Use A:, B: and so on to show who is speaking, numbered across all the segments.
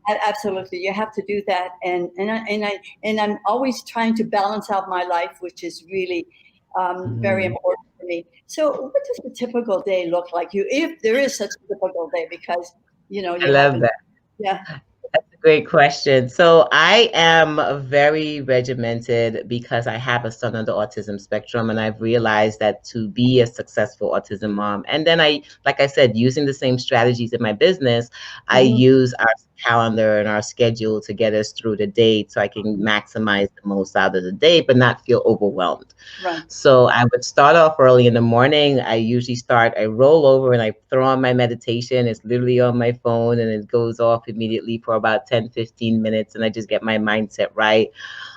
A: Absolutely, you have to do that, and I'm always trying to balance out my life, which is really very important for me. So, what does a typical day look like? If there is such a typical day, because
B: I
A: you
B: love
A: haven't,
B: that.
A: yeah.
B: That's a great question. So I am very regimented because I have a son on the autism spectrum, and I've realized that to be a successful autism mom, and then like I said, using the same strategies in my business, I
A: Hmm.
B: use our calendar and our schedule to get us through the day so I can maximize the most out of the day, but not feel overwhelmed.
A: Right.
B: So I would start off early in the morning. I roll over and I throw on my meditation. It's literally on my phone and it goes off immediately for about 10, 15 minutes. And I just get my mindset right.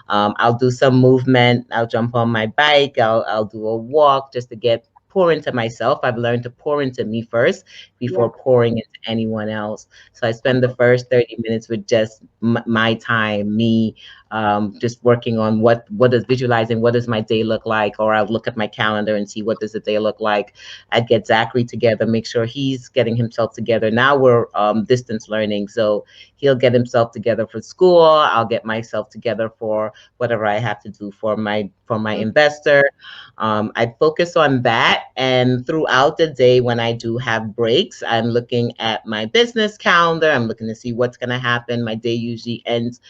B: I'll do some movement. I'll jump on my bike. I'll do a walk just to pour into myself. I've learned to pour into me first
A: Yeah.
B: before pouring into anyone else. So I spend the first 30 minutes with just my time, me, just working on what is visualizing, what does my day look like, or I'll look at my calendar and see what does the day look like. I'd get Zachary together, make sure he's getting himself together. Now we're distance learning, so he'll get himself together for school. I'll get myself together for whatever I have to do for my investor. I focus on that, and throughout the day when I do have breaks, I'm looking at my business calendar. I'm looking to see what's going to happen. My day usually ends,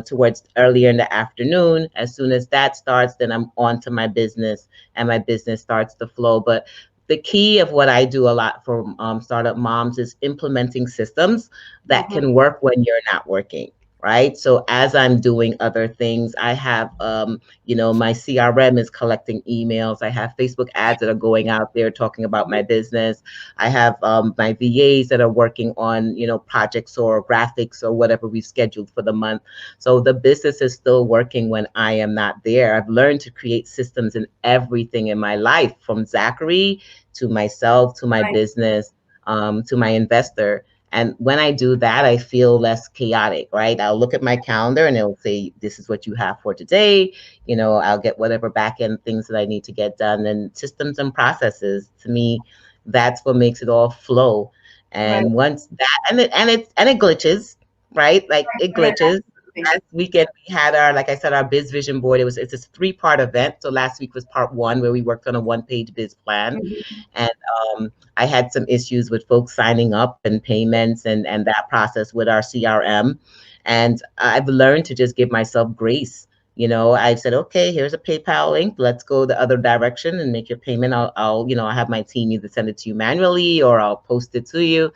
B: towards earlier in the afternoon. As soon as that starts, then I'm on to my business, and my business starts to flow. But the key of what I do a lot for startup moms is implementing systems that
A: Hmm.
B: can work when you're not working. Right. So as I'm doing other things, I have, my CRM is collecting emails. I have Facebook ads that are going out there talking about my business. I have my VAs that are working on, projects or graphics or whatever we've scheduled for the month. So the business is still working when I am not there. I've learned to create systems in everything in my life, from Zachary to myself, to my
A: Right.
B: business, to my investor. And when I do that, I feel less chaotic, right? I'll look at my calendar and it'll say, this is what you have for today. I'll get whatever back end things that I need to get done. And systems and processes, to me, that's what makes it all flow.
A: Right.
B: And once that, and it glitches, right? Like it
A: Right.
B: glitches.
A: Absolutely.
B: Last weekend we had like I said, our biz vision board. It's a 3-part event. So last week was part 1, where we worked on a 1-page biz plan.
A: Mhm.
B: And I had some issues with folks signing up and payments and that process with our CRM. And I've learned to just give myself grace. I said, okay, here's a PayPal link. Let's go the other direction and make your payment. I'll have my team either send it to you manually or I'll post it to you.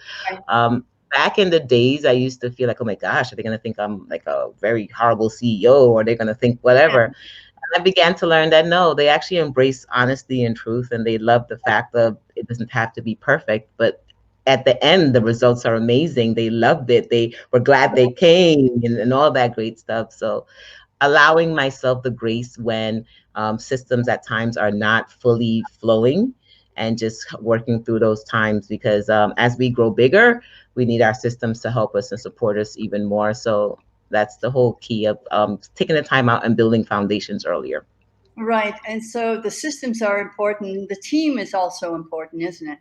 A: Right.
B: Back in the days, I used to feel like, oh my gosh, are they going to think I'm like a very horrible CEO, or they're going to think whatever?
A: Yeah.
B: And I began to learn that no, they actually embrace honesty and truth, and they love the fact that it doesn't have to be perfect, but at the end, the results are amazing. They loved it. They were glad they came, and all that great stuff. So allowing myself the grace when systems at times are not fully flowing, and just working through those times, because as we grow bigger, we need our systems to help us and support us even more. So that's the whole key of taking the time out and building foundations earlier.
A: Right. And so the systems are important. The team is also important, isn't it?